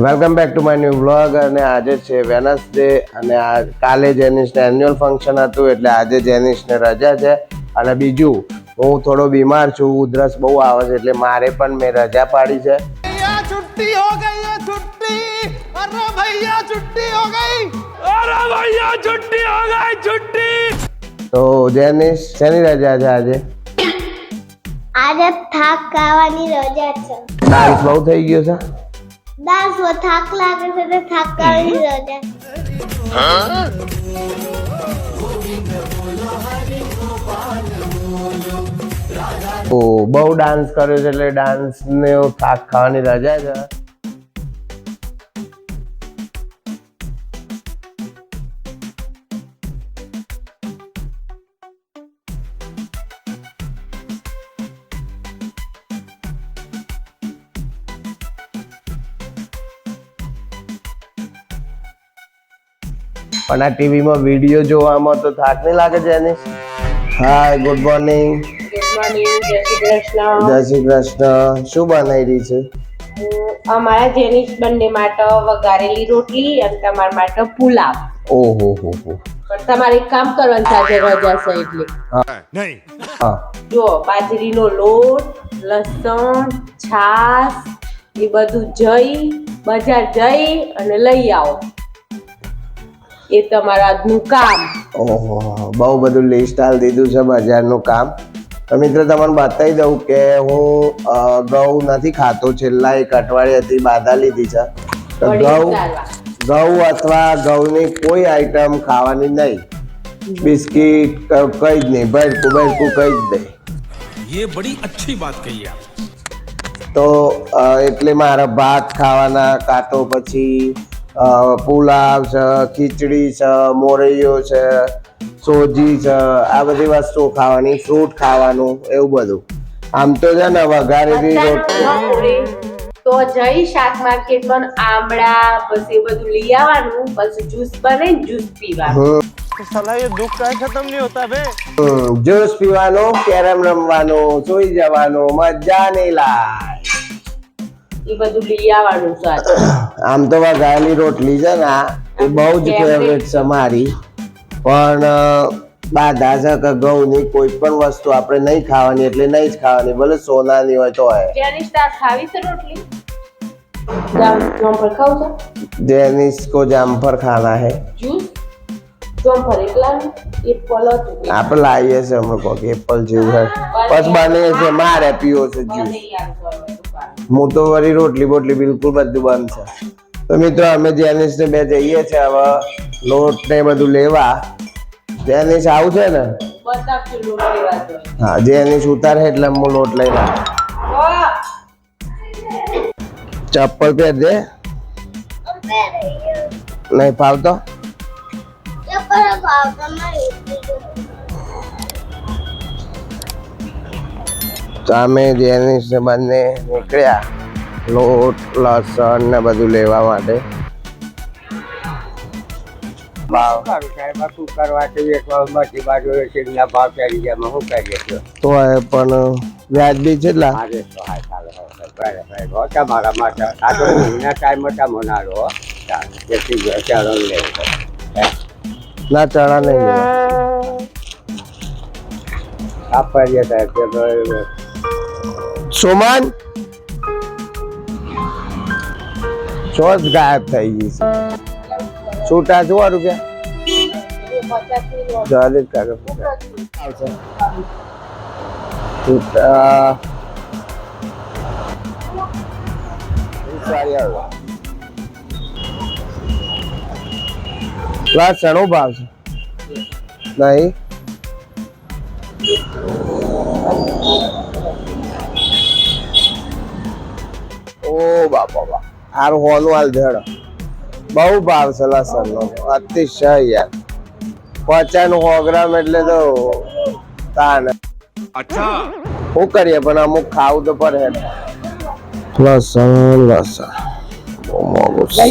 Welcome back to my new vlog. અને આજે છે વેનસડે અને કાલે જેનિસને એન્યુઅલ ફંક્શન હતું એટલે આજે જેનિસને રજા છે. અને બીજું હું થોડો બીમાર છું, ઉધરસ બહુ આવે છે એટલે મારે પણ મેં રજા પાડી છે. छुट्टी हो गई है छुट्टी। अरे भैया छुट्टी हो गई। अरे भैया छुट्टी हो गई छुट्टी। તો જેનિસ શેની રજા છે આજે? આજે થાક ખાવાની રજા છે. ડાન્સ બહુ થઈ ગયો છે. ડાન્સ માં થાક લાગે છે તો થાક ખાવાની રજા. ઓ બહુ ડાન્સ કર્યો છે એટલે ડાન્સ ને થાક ખાવાની રજા છે. પણ આ ટીવીમાં વિડીયો જોવામાં તો થાક નહીં લાગે છે એની? હાય, ગુડ મોર્નિંગ. જય શ્રી કૃષ્ણ. જય શ્રી કૃષ્ણ. શું બનાવી રહી છે? અમારા જેનિસ બંને માટે વઘારેલી રોટલી અને તમારા માટે પુલાવ. ઓહો હો હો. પણ તમારે એક કામ કરવાનું છે, આજે રજા છે એટલે. नहीं હા જો બાજરીનો લોટ, લસણ, છાશ એ બધું બજાર જઈ અને લઈ આવો. એ તમારા આજનું કામ. ઓહો, બહુ બધું લિસ્ટ આલ દીધું છે બજારનું કામ. તો મિત્રો તમને બતાવી દઉં કે હું ઘઉં નથી ખાતો, છેલ્લા એક અઠવાડિયાથી બાધા લીધી છે. તો ઘઉં અથવા ઘઉંની કોઈ આઈટમ ખાવાની નહીં. બિસ્કિટ કઈ જ નહીં, ભરકું કઈ જ નહીં. ये बड़ी अच्छी बात कही आप। તો એટલે મારા ભાત ખાવાના, કાં તો પછી પુલાવ છે, ખીચડી છે, મોરૈયો છે, સોજી છે, આ બધી વસ્તુઓ ખાવાની, ફ્રૂટ ખાવાનું, એવું બધું. આમ તો છે ને વઘારેલી રોટલી તો જઈ શાક માર્કેટમાં આમળા પછી એ બધું લઈ આવવાનું, પછી જ્યુસ બનાવીને જ્યુસ પીવાનું. साला ये दुख का खत्म नहीं होता बे। જ્યુસ પીવાનો, કેરમ રમવાનો, સોઈ જવાનો, મજા નહીં લાય. એ બધું લઈ આવવાનું છે. આમ તો વઘારેલી રોટલી છે ને એ બહુ જ ફેવરેટ છે મારી, પણ બાધા છે કે ઘઉંની કોઈ પણ વસ્તુ આપણે નહીં ખાવાની એટલે નહીં જ ખાવાની, ભલે સોનાની હોય તો હોય. જેનિસ તાર ખાવી છે રોટલી? જામફળ ખાવું છે? જેનિસ કો જામફર ખાના હે. જ્યુસ જામફળ એકલા એપલ હતું આપણે લાવીએ છીએ અમે કોક એપલ જેવું હે, પછી બને છે, મારે પીવો છે જ્યુસ. હું તો વળી રોટલી બોટલી બિલકુલ બધું બંધ છે. તો મિત્રો અમે જેનિસ ને બે જઈએ છે હવે લોટ ને બધું લેવા. જેનિસ આવું છે ને? હા, જેનિસ ઉતારે એટલે હું લોટ લઈને ચપ્પલ પહેરજે. નહીં ફાવતો? તો અમે જેનિસ ને બંને નીકળ્યા લોટ, લસણ ને બધું લેવા માટે. શું કરવા બધી બાજુ શેરીના ભાવ પહેરી ગયા શું કરીએ તો પણ વ્યાજબી છે એટલા. તમારા માટે આ તો મહિના ટાઈમ હતા મનાડો જેથી ચરણ લે ના ચણા નહીં લેવા. આપીએ સુમન છો જ ગાયબ થઈ ગઈ છે. છૂટા જોવા રૂપિયા ચાલીસ કાગળ છૂટા ચણો ભાવ છે નહીં? ઓ બાપા બા, હારું હોનું હાલ ધડ બહુ ભાવ છે લસણ નો, અતિશય યાર. 50 નું 100 ગ્રામ એટલે તો તાન. अच्छा શું કરીએ પણ અમુક ખાવું તો પડે. લસણ બહુ મોંઘું છે.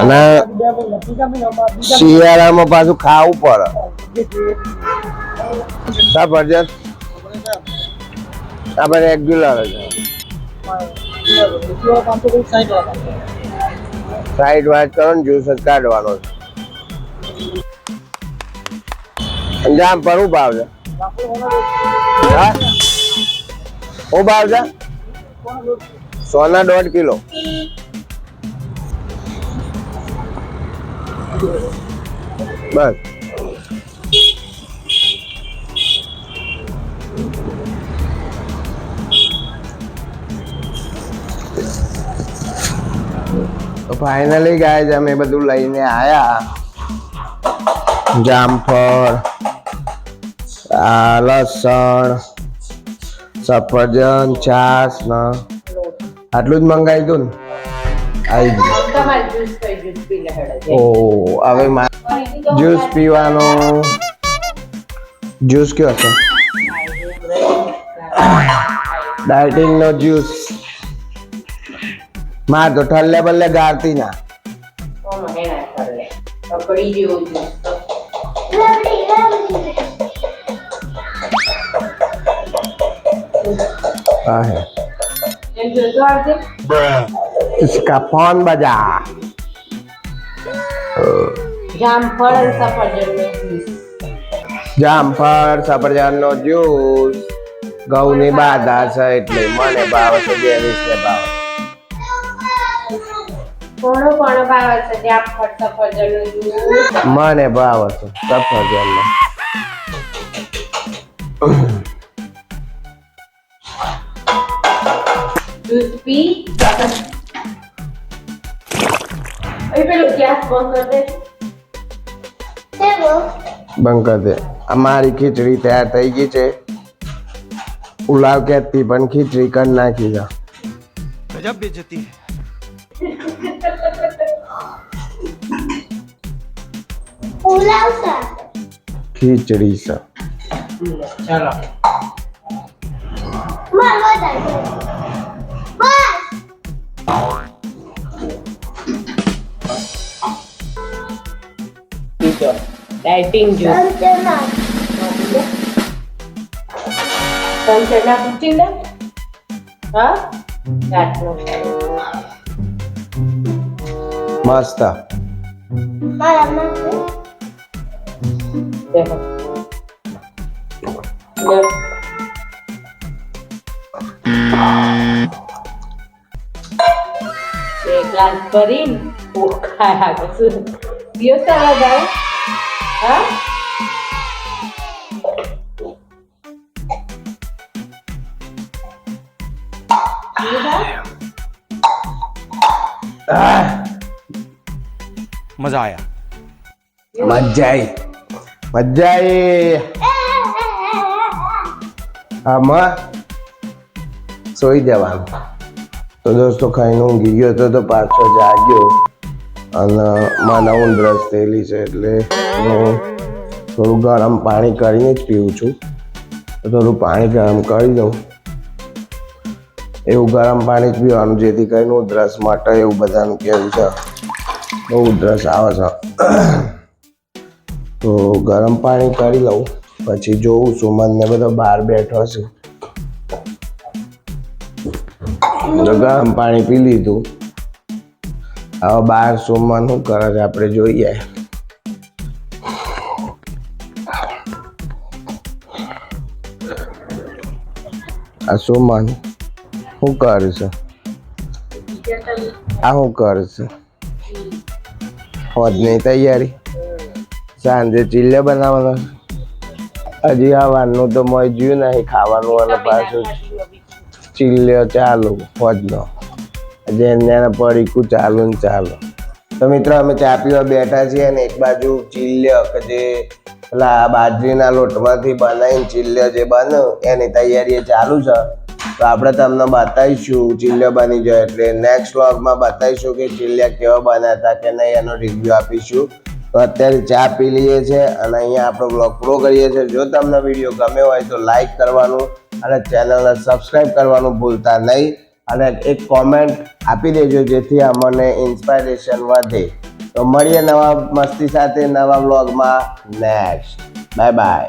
અને શિયાળામાં પાછું ખાવું પડે. સફરજન આપણે રેગ્યુલર જ સાઈડ વાત કરો ને જ્યુસ જ કાઢવાનો છે. જામ પર શું ભાવ છે? હા? શું ભાવ છે? 1.5 કિલો. બસ. તો ફાઇનલી ગાઈઝ અમે બધું લઈને આયા. જામફળ, લસણ, સફરજન, છાસ ને આટલું જ મંગાવી દઉં ને. આવી ગયું. તમારે જ્યુસ કઈ જ્યુસ પી લે હેડો. ઓ હવે જ્યુસ પીવાનો. જ્યુસ કયો છે? ડાયટિંગ નો જ્યુસ. માર તો ઠલ્લે બલ્લે ગારતી ના. કોમ હેના કરે પકડી જેવો જ્યુસ તો રબડી રબડી હા હે એમ જોતો આવજે. इसका फोन बजा. જામફળ અને સફરજનનો જ્યુસ. જામફળ, સફરજન નો જ્યુસ. ઘઉંની બાધા છે એટલે મને ભાવ છે 22 ને ભાવ. કોનો કોનો ભાવ છે જામફળ સફરજનનો જ્યુસ? મને ભાવ છે સફરજન નો. જ્યુસ પી એ પેલું ગેસ બંધ કર દે. ચલો બંધ કર દે. અમારી ખીચડી તૈયાર થઈ ગઈ છે. પુલાવ કહેતી પણ ખીચડી કરી નાખી છે. गजब बेइज्जती है. પુલાવ સાથે ખીચડી છે. ચાલો માર વધારે બસ બીજો ડાયટિંગ જ્યુસ. ચમચા સંચના પૂછી લે. હા રાતનો મસ્ત. મારા માટે દેખો લે. એક ગ્લાસ ભરીને ખાયા કશું પીઓ સારા જાય. હા मजा आया. મજા આવી. મજા આવી. આમાં સોઈ જવાનું. તો દોસ્તો ખાઈને ઊંઘી ગયો હતો તો પાછો જાગ્યો અને મને ઉંદરસ થયેલી છે એટલે હું થોડું ગરમ પાણી કરીને જ પીવું છું. તો થોડું પાણી ગરમ કરી દઉં. એવું ગરમ પાણી જ પીવાનું જેથી કરીને ઉધરસ માટે એવું બધાનું કહેવું છે. બહુ ઉધરસ આવે છે તો ગરમ પાણી કરી લઉં. પછી જોઉં સુમનને બધો બહાર બેઠો છે તો ગરમ પાણી પી લીધું. હવે બહાર સુમન શું કરે છે આપણે જોઈએ. આ સુમન શું કરે છે? આ શું કરે છે? હોજની તૈયારી. સાંજે ચીલે બનાવવાનો. હજી આવવાનું તો મોય જ્યું નહીં ખાવાનું અને પાછું ચીલ્યો ચાલુ હોજનો. જેને પડીકું ચાલુ ને ચાલુ. તો મિત્રો અમે ચા પીવા બેઠા છીએ અને એક બાજુ ચીલ્યો કે જે પેલા બાજરીના લોટમાંથી બનાવીને ચીલ્યો જે બને એની તૈયારી ચાલુ છે. તો આપણે તમને બતાવીશું ચીલ્યો બની જાય એટલે નેક્સ્ટ વ્લોગમાં બતાવીશું કે ચીલ્યા કેવા બન્યા હતા કે નહીં એનો રિવ્યુ આપીશું. તો અત્યારે ચા પી લઈએ છીએ અને અહીંયા આપણો બ્લોગ પૂરો કરીએ છીએ. જો તમને વિડીયો ગમ્યો હોય તો લાઈક કરવાનું અને ચેનલને સબસ્ક્રાઈબ કરવાનું ભૂલતા નહીં અને એક કોમેન્ટ આપી દેજો જેથી અમને ઇન્સ્પાયરેશન વધે. તો મળીએ નવા મસ્તી સાથે નવા વ્લોગમાં નેક્સ્ટ. Bye bye.